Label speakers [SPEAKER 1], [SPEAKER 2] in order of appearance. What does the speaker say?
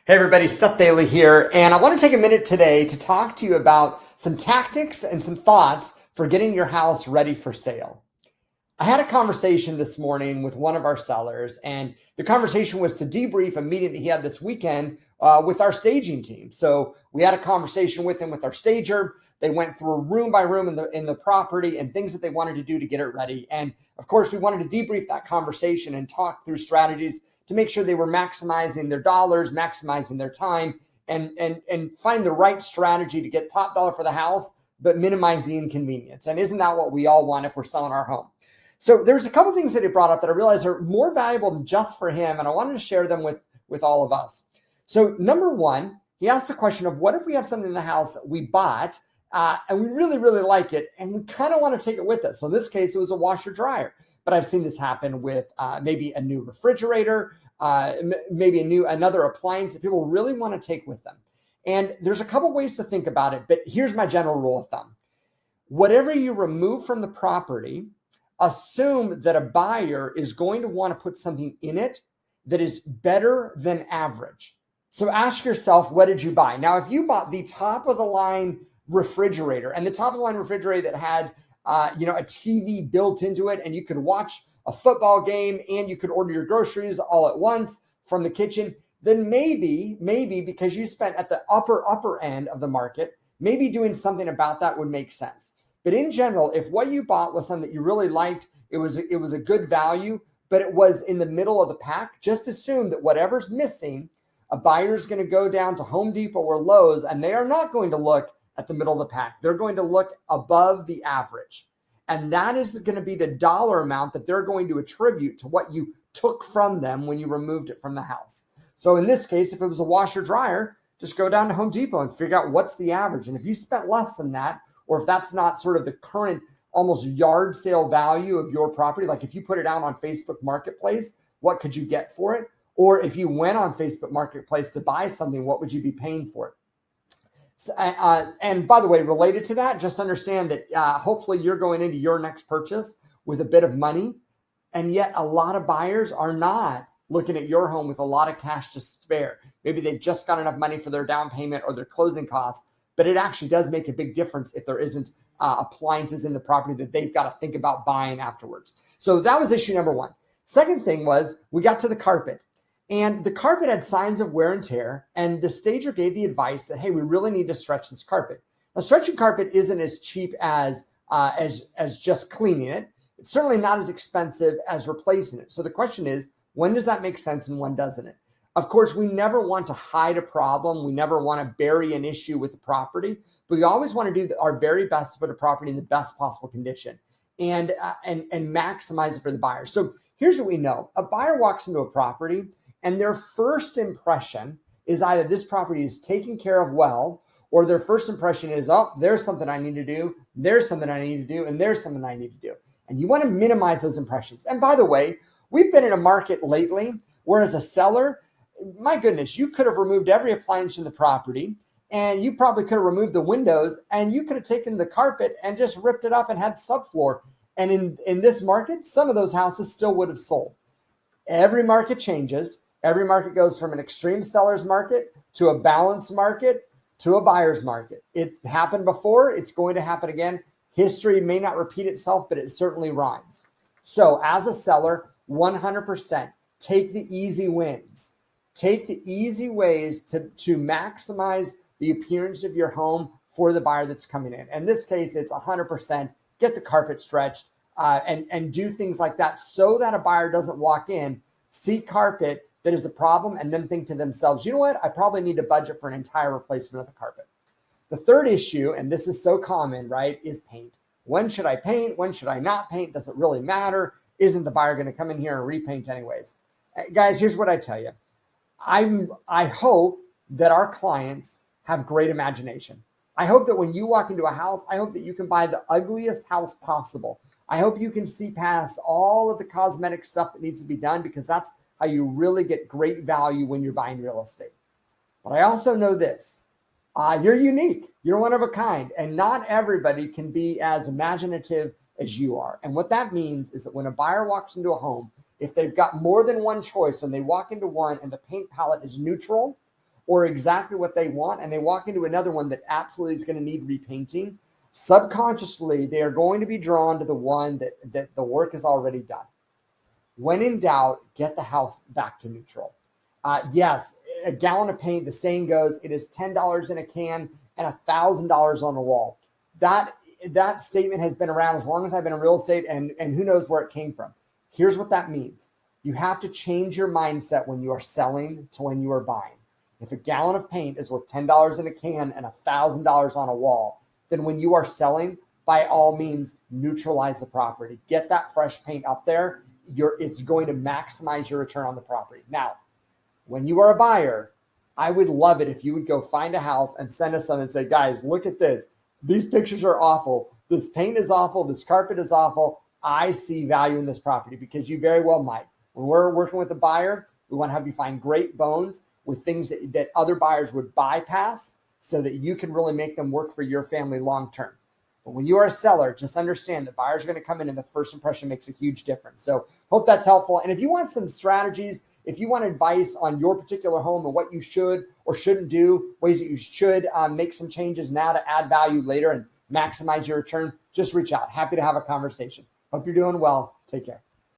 [SPEAKER 1] Hey everybody, Seth Dailey here, and I want to take a minute today to talk to you about some tactics and some thoughts for getting your house ready for sale. I had a conversation this morning with one of our sellers, and the conversation was to debrief a meeting that he had this weekend with our staging team. So we had a conversation with him with our stager. They went through room by room in the property and things that they wanted to do to get it ready. And of course, we wanted to debrief that conversation and talk through strategies to make sure they were maximizing their dollars, maximizing their time, and find the right strategy to get top dollar for the house, but minimize the inconvenience. And isn't that what we all want if we're selling our home? So there's a couple things that he brought up that I realized are more valuable than just for him, and I wanted to share them with all of us. So number one, he asked the question of what if we have something in the house that we bought and we really, really like it, and we kind of want to take it with us. So in this case, it was a washer dryer, but I've seen this happen with maybe a new refrigerator, maybe another appliance that people really want to take with them. And there's a couple ways to think about it, but here's my general rule of thumb. Whatever you remove from the property, assume that a buyer is going to want to put something in it that is better than average. So ask yourself, what did you buy? Now, if you bought the top of the line refrigerator and the top of the line refrigerator that had a TV built into it, and you could watch a football game and you could order your groceries all at once from the kitchen, then maybe because you spent at the upper end of the market, maybe doing something about that would make sense. But in general, if what you bought was something that you really liked, it was a good value, but it was in the middle of the pack, just assume that whatever's missing, a buyer is going to go down to Home Depot or Lowe's, and they are not going to look at the middle of the pack. They're going to look above the average. And that is going to be the dollar amount that they're going to attribute to what you took from them when you removed it from the house. So in this case, if it was a washer dryer, just go down to Home Depot and figure out what's the average. And if you spent less than that, or if that's not sort of the current almost yard sale value of your property, like if you put it out on Facebook Marketplace, what could you get for it? Or if you went on Facebook Marketplace to buy something, what would you be paying for it? And by the way, related to that, just understand that hopefully you're going into your next purchase with a bit of money, and yet a lot of buyers are not looking at your home with a lot of cash to spare. Maybe they've just got enough money for their down payment or their closing costs, but it actually does make a big difference if there isn't appliances in the property that they've got to think about buying afterwards. So that was issue number one. Second thing was we got to the carpet, and the carpet had signs of wear and tear, and the stager gave the advice that, hey, we really need to stretch this carpet. Now, stretching carpet isn't as cheap as just cleaning it. It's certainly not as expensive as replacing it. So the question is, when does that make sense and when doesn't it? Of course, we never want to hide a problem. We never want to bury an issue with the property, but we always want to do our very best to put a property in the best possible condition and maximize it for the buyer. So here's what we know. A buyer walks into a property and their first impression is either this property is taken care of well, or their first impression is, oh, there's something I need to do, there's something I need to do, and there's something I need to do. And you want to minimize those impressions. And by the way, we've been in a market lately where as a seller, my goodness, you could have removed every appliance in the property, and you probably could have removed the windows, and you could have taken the carpet and just ripped it up and had subfloor. And in this market, some of those houses still would have sold. Every market changes. Every market goes from an extreme seller's market to a balanced market to a buyer's market. It happened before. It's going to happen again. History may not repeat itself, but it certainly rhymes. So as a seller, 100% take the easy wins. Take the easy ways to maximize the appearance of your home for the buyer that's coming in. In this case, it's 100% get the carpet stretched and do things like that so that a buyer doesn't walk in, see carpet that is a problem, and then think to themselves, you know what, I probably need to budget for an entire replacement of the carpet. The third issue, and this is so common, right, is paint. When should I paint? When should I not paint? Does it really matter? Isn't the buyer going to come in here and repaint anyways? Guys, here's what I tell you. I hope that our clients have great imagination. I hope that when you walk into a house, I hope that you can buy the ugliest house possible. I hope you can see past all of the cosmetic stuff that needs to be done, because that's how you really get great value when you're buying real estate. But I also know this, you're unique, you're one of a kind, and not everybody can be as imaginative as you are. And what that means is that when a buyer walks into a home, if they've got more than one choice and they walk into one and the paint palette is neutral, or exactly what they want, and they walk into another one that absolutely is going to need repainting, subconsciously, they are going to be drawn to the one that the work is already done. When in doubt, get the house back to neutral. Yes, a gallon of paint, the saying goes, it is $10 in a can and $1,000 on the wall. That statement has been around as long as I've been in real estate, and who knows where it came from. Here's what that means. You have to change your mindset when you are selling to when you are buying. If a gallon of paint is worth $10 in a can and $1,000 on a wall, then when you are selling, by all means, neutralize the property. Get that fresh paint up there. It's going to maximize your return on the property. Now, when you are a buyer, I would love it if you would go find a house and send us some and say, guys, look at this. These pictures are awful. This paint is awful. This carpet is awful. I see value in this property, because you very well might. When we're working with a buyer, we want to have you find great bones with things that other buyers would bypass, so that you can really make them work for your family long term. But when you are a seller, just understand that buyers are going to come in and the first impression makes a huge difference. So hope that's helpful. And if you want some strategies, if you want advice on your particular home and what you should or shouldn't do, ways that you should make some changes now to add value later and maximize your return, just reach out. Happy to have a conversation. Hope you're doing well. Take care.